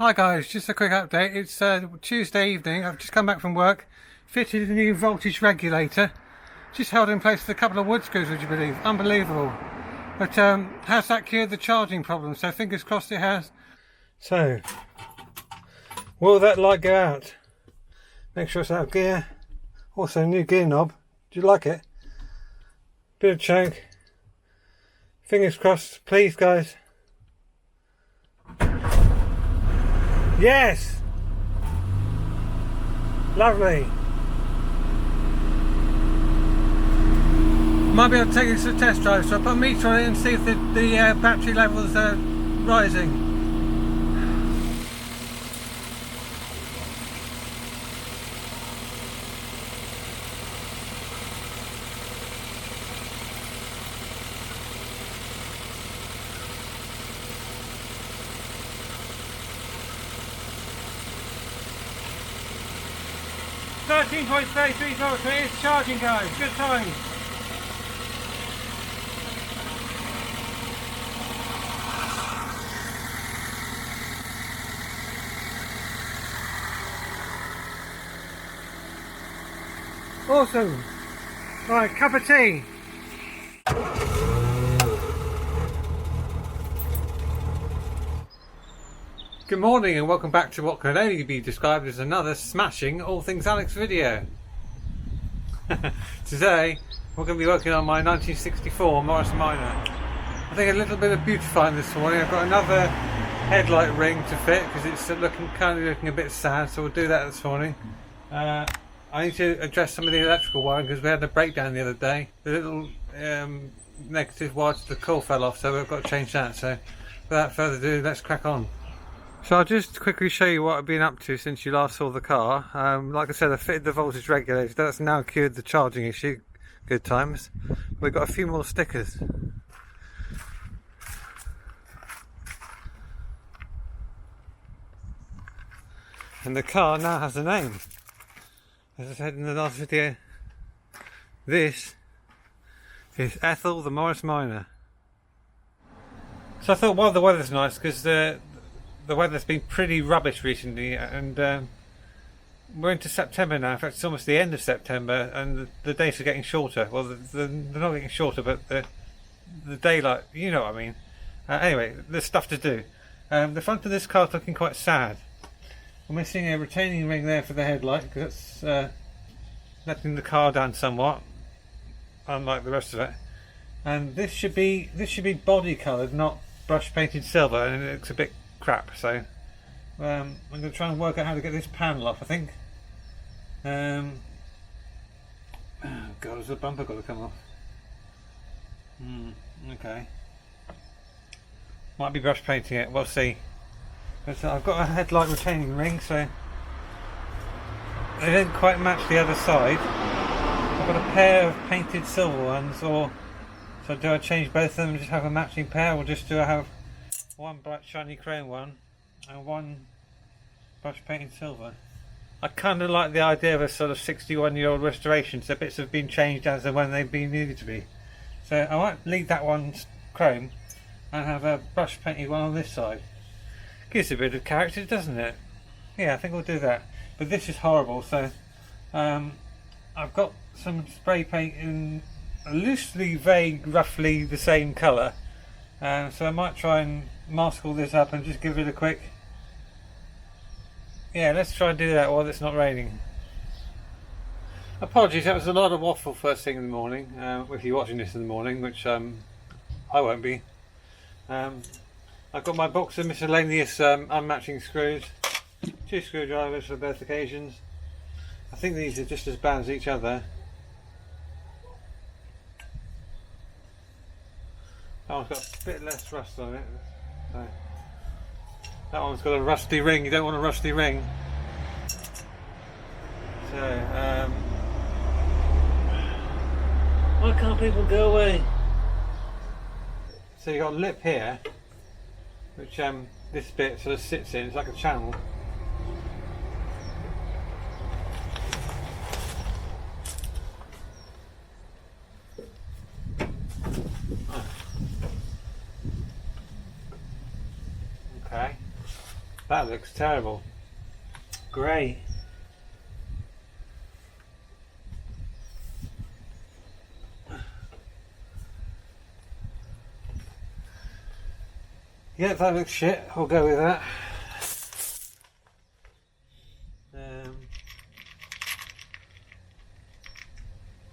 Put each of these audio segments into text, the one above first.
Hi guys, just a quick update. It's Tuesday evening. I've just come back from work, fitted a new voltage regulator, just held in place with a couple of wood screws, would you believe? Unbelievable. But has that cured the charging problem? So fingers crossed it has. So, will that light go out? Make sure it's out of gear. Also, new gear knob. Do you like it? Bit of choke. Fingers crossed, please guys. Yes! Lovely. Might be able to take this to a test drive, so I'll put a meter on it and see if the battery levels are rising. $13.33, it's charging guys, good time. Awesome. Right, cup of tea. Good morning and welcome back to what can only be described as another smashing All Things Alex video. Today we're going to be working on my 1964 Morris Minor. I think a little bit of beautifying this morning. I've got another headlight ring to fit because it's currently looking a bit sad, so we'll do that this morning. I need to address some of the electrical wiring because we had a breakdown the other day. The little negative wire to the coil fell off, so we've got to change that. So without further ado, let's crack on. So I'll just quickly show you what I've been up to since you last saw the car. Like I said, I fitted the voltage regulator. That's now cured the charging issue. Good times. We've got a few more stickers. And the car now has a name. As I said in the last video, this is Ethel the Morris Minor. So I thought, well, the weather's nice because the weather's been pretty rubbish recently, and we're into September now. In fact, it's almost the end of September, and the days are getting shorter. Well, they're not getting shorter, but the daylight, you know what I mean. Anyway, there's stuff to do. The front of this car's looking quite sad. I'm missing a retaining ring there for the headlight because that's letting the car down somewhat, unlike the rest of it. And this should be body coloured, not brush painted silver, and it looks a bit crap. So I'm going to try and work out how to get this panel off. I think. Oh God, has the bumper got to come off? Okay. Might be brush painting it. We'll see. But I've got a headlight retaining ring, so they didn't quite match the other side. I've got a pair of painted silver ones, so do I change both of them and just have a matching pair, or just do I have one bright shiny chrome one and one brush painted silver? I kind of like the idea of a sort of 61-year-old restoration, so bits have been changed as and when they've been needed to be. So I might leave that one chrome and have a brush painted one on this side. Gives a bit of character, doesn't it? Yeah, I think we'll do that. But this is horrible, so I've got some spray paint in a loosely vague, roughly the same colour. So I might try and mask all this up and just give it a quick... Yeah, let's try and do that while it's not raining. Apologies, that was a lot of waffle first thing in the morning, if you're watching this in the morning, which I won't be. I've got my box of miscellaneous unmatching screws, 2 screwdrivers for both occasions. I think these are just as bad as each other. That one's got a bit less rust on it. So, that one's got a rusty ring. You don't want a rusty ring. So, why can't people go away? So you've got a lip here, which this bit sort of sits in. It's like a channel. That looks terrible. Grey. Yeah, that looks shit. I'll go with that.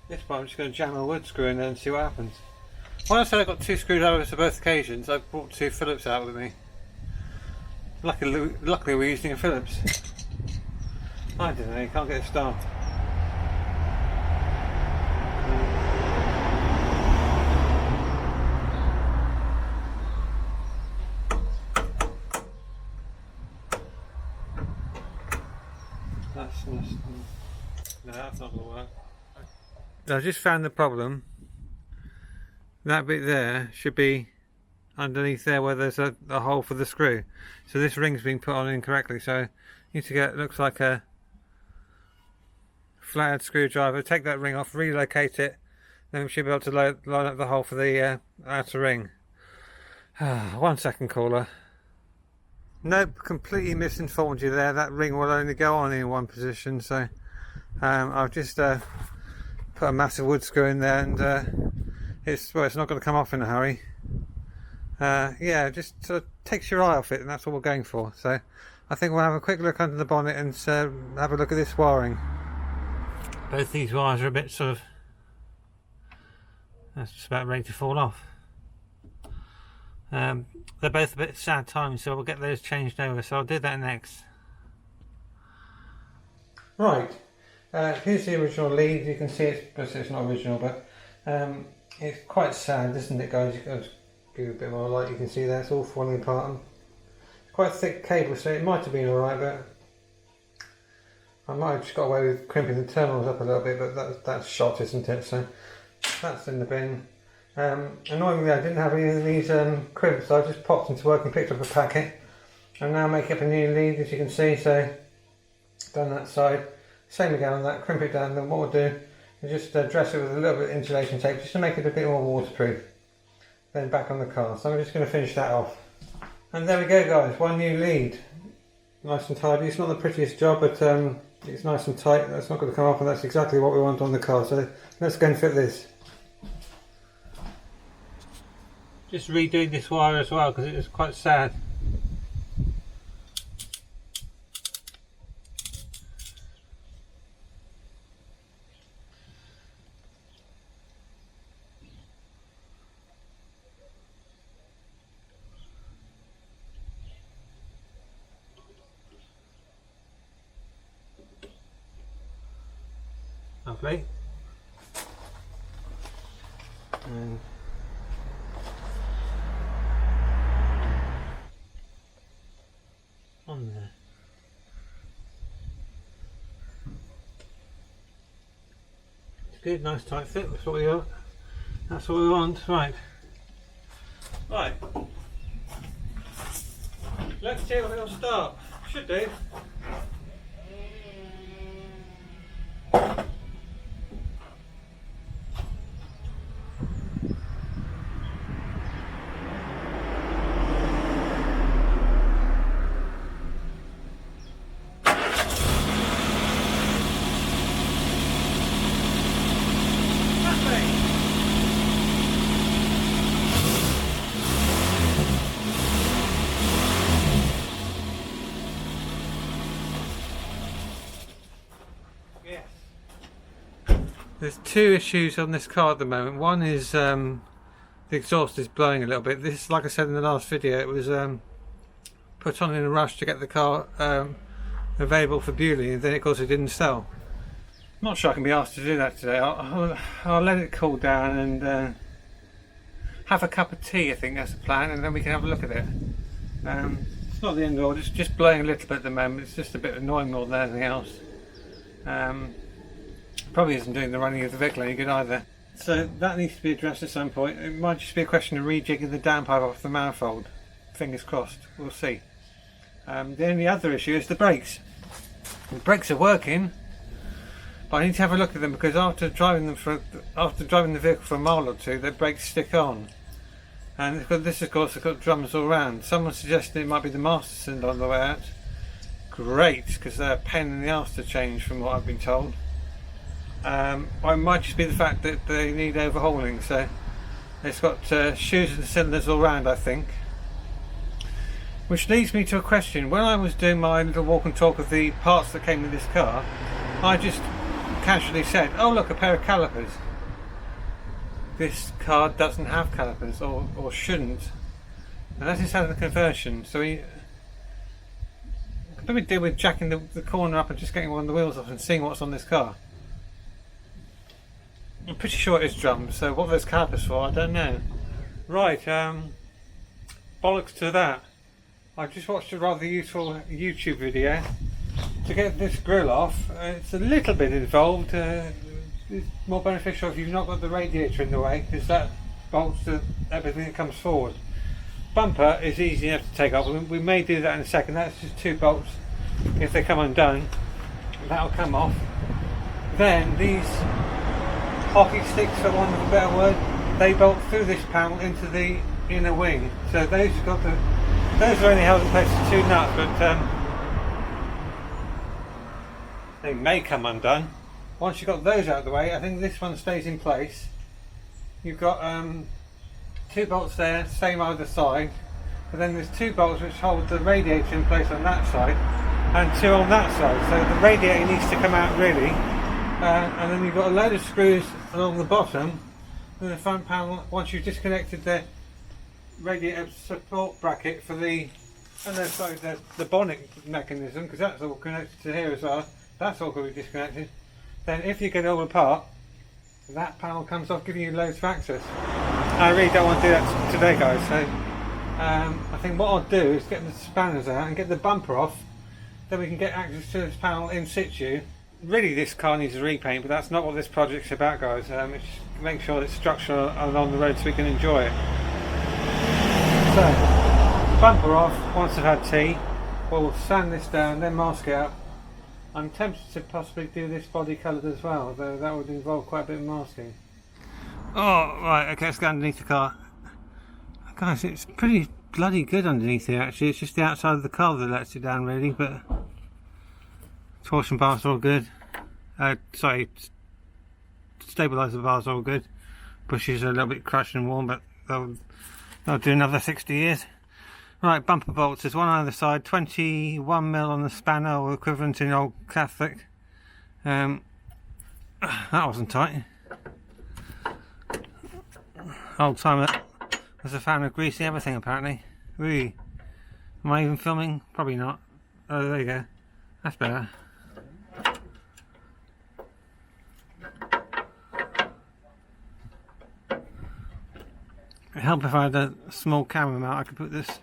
This part I'm just going to jam a wood screw in there and see what happens. When I said I got 2 screwdrivers for both occasions, I brought 2 Phillips out with me. Luckily we're using a Phillips. I don't know, you can't get it started. No, that's not going to work. I just found the problem. That bit there should be underneath there where there's a hole for the screw. So this ring's been put on incorrectly. So you need to get, looks like a flathead screwdriver. Take that ring off, relocate it. Then we should be able to line up the hole for the outer ring. 1 second, caller. Nope, completely misinformed you there. That ring will only go on in one position. So I've just put a massive wood screw in there, and it's not going to come off in a hurry. Yeah, just sort of takes your eye off it, and that's what we're going for. So I think we'll have a quick look under the bonnet and have a look at this wiring. Both these wires are a bit sort of, that's just about ready to fall off. They're both a bit sad timing, so we'll get those changed over, so I'll do that next. Right, here's the original lead. You can see it's not original, but it's quite sad, isn't it, guys? You can give it a bit more light. You can see there it's all falling apart. It's quite a thick cable, so it might have been alright, but I might have just got away with crimping the terminals up a little bit, but that's shot, isn't it? So that's in the bin. Annoyingly, I didn't have any of these crimps, so I just popped into work and picked up a packet. I'm now making up a new lead, as you can see. So done that side, same again on that, crimp it down. Then what we'll do is just dress it with a little bit of insulation tape, just to make it a bit more waterproof. Then back on the car. So I'm just going to finish that off. And there we go, guys, one new lead. Nice and tidy. It's not the prettiest job, but it's nice and tight. That's not going to come off, and that's exactly what we want on the car. So let's go and fit this. Just redoing this wire as well, because it is quite sad. Lovely. And on there. It's good, nice tight fit. That's what we want. That's what we want. Right. Right. Let's see if it'll start. Should do. There's two issues on this car at the moment. One is the exhaust is blowing a little bit. This, like I said in the last video, it was put on in a rush to get the car available for Bewley, and then of course it didn't sell. I'm not sure I can be asked to do that today. I'll let it cool down and have a cup of tea. I think that's the plan, and then we can have a look at it. It's not the end of all. It's just blowing a little bit at the moment. It's just a bit annoying more than anything else. Probably isn't doing the running of the vehicle any good either. So that needs to be addressed at some point. It might just be a question of rejigging the downpipe off the manifold. Fingers crossed. We'll see. The only other issue is the brakes. The brakes are working, but I need to have a look at them, because after driving the vehicle for a mile or two, the brakes stick on. And this of course has got drums all around. Someone suggested it might be the master cylinder on the way out. Great, because they're a pain in the arse to change from what I've been told. Or it might just be the fact that they need overhauling, so it's got shoes and cylinders all around, I think. Which leads me to a question. When I was doing my little walk and talk of the parts that came with this car, I just casually said, oh look, a pair of calipers. This car doesn't have calipers, or shouldn't. And that is having the conversion, so we could probably deal with jacking the corner up and just getting one of the wheels off and seeing what's on this car. I'm pretty sure it is drums, so what are those calipers for, I don't know. Right, bollocks to that. I just watched a rather useful YouTube video to get this grill off. It's a little bit involved. It's more beneficial if you've not got the radiator in the way, because that bolts to everything that comes forward. Bumper is easy enough to take off. We may do that in a second. That's just 2 bolts. If they come undone, that'll come off. Then these hockey sticks, for want of a better word, they bolt through this panel into the inner wing. So those are only held in place with 2 nuts, but they may come undone. Once you've got those out of the way, I think this one stays in place. You've got 2 bolts there, same either side, but then there's 2 bolts which hold the radiator in place on that side, and 2 on that side. So the radiator needs to come out really, and then you've got a load of screws along the bottom, and the front panel. Once you've disconnected the radiator support bracket for the bonnet mechanism, because that's all connected to here as well. That's all going to be disconnected. Then if you get it all apart, that panel comes off, giving you loads of access. I really don't want to do that today, guys, so I think what I'll do is get the spanners out and get the bumper off, then we can get access to this panel in situ. Really this car needs a repaint, but that's not what this project's about, guys. It's just make sure it's structural and on the road so we can enjoy it. So, bumper off. Once I've had tea, we'll sand this down, then mask it up. I'm tempted to possibly do this body coloured as well, though that would involve quite a bit of masking. Oh, right, okay, let's go underneath the car. Guys, it's pretty bloody good underneath here actually. It's just the outside of the car that lets it down really, but torsion bars are all good. Sorry, stabiliser bars are all good. Bushes are a little bit crushed and worn, but they'll do another 60 years. Right, bumper bolts. There's one on either side, 21mm on the spanner, or equivalent in old Catholic. That wasn't tight. Old timer was a fan of greasing everything apparently. Really? Am I even filming? Probably not. Oh, there you go. That's better. It'd help if I had a small camera mount. I could put this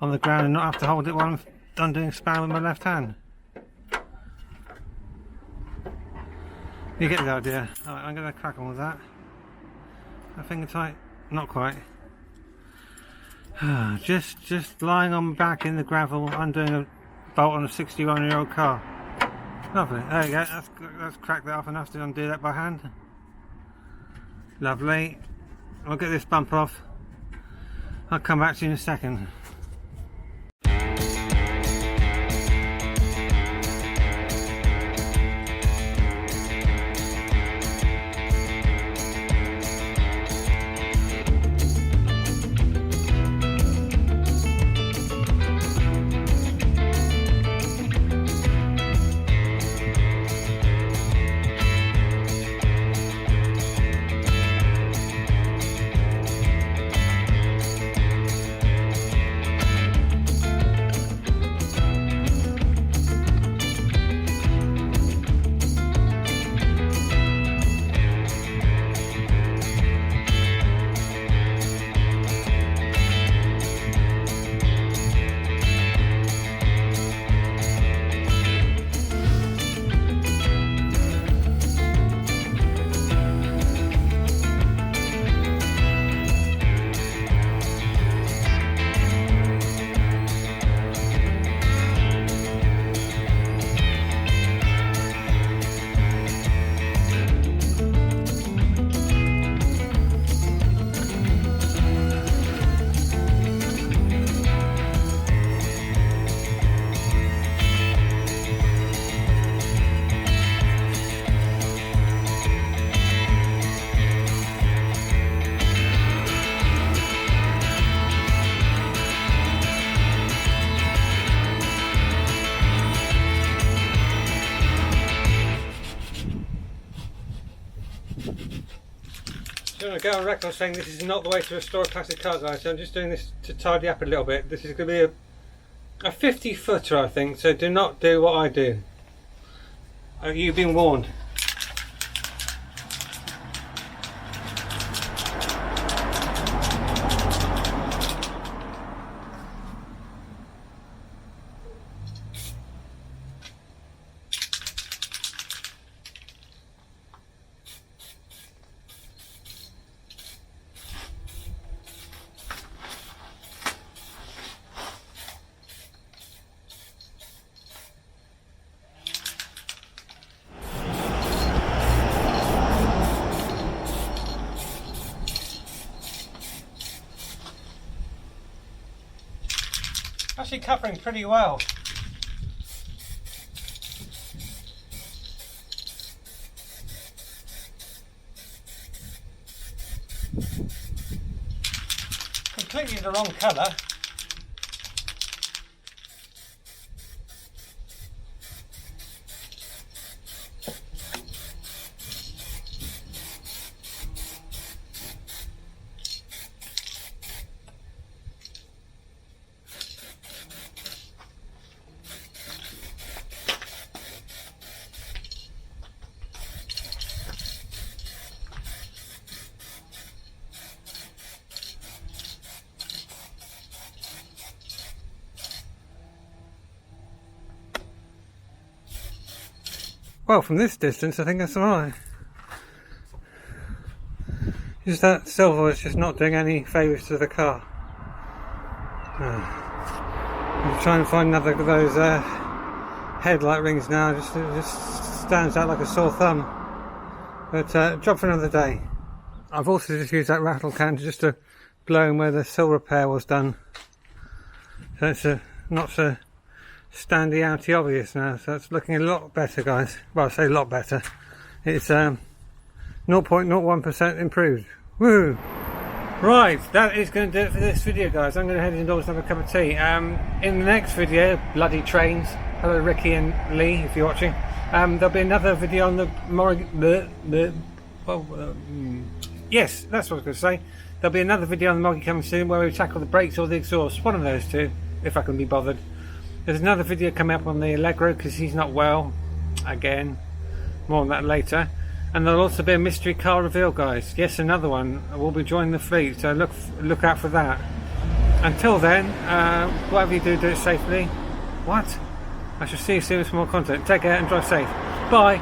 on the ground and not have to hold it while I'm undoing a spanner with my left hand. You get the idea. Alright, I'm going to crack on with that. A finger tight? Not quite. just lying on my back in the gravel, undoing a bolt on a 61-year-old car. Lovely. There you go. Let's crack that off enough to undo that by hand. Lovely. I'll get this bumper off. I'll come back to you in a second. going to go on record saying this is not the way to restore a classic car, guys. So I'm just doing this to tidy up a little bit. This is going to be a 50 footer, I think, so do not do what I do. You've been warned. Actually covering pretty well. Completely the wrong colour. Well, from this distance, I think that's alright. Just that silver is just not doing any favours to the car. I'm trying to find another of those headlight rings now. It just stands out like a sore thumb. But job for another day. I've also just used that rattle can just to blow in where the sill repair was done. So it's not so standy outy obvious now, so it's looking a lot better, guys. Well, I say a lot better. It's 0.01% improved. Woo! Right, that is going to do it for this video, guys. I'm going to head indoors and have a cup of tea. In the next video, bloody trains. Hello, Ricky and Lee, if you're watching. There'll be another video on the yes, that's what I was going to say. There'll be another video on the Moggy coming soon where we tackle the brakes or the exhaust. One of those two, if I can be bothered. There's another video coming up on the Allegro because he's not well. Again, more on that later. And there'll also be a mystery car reveal, guys. Yes, another one. We'll be joining the fleet, so look out for that. Until then, whatever you do, do it safely. What? I shall see you soon with some more content. Take care and drive safe. Bye.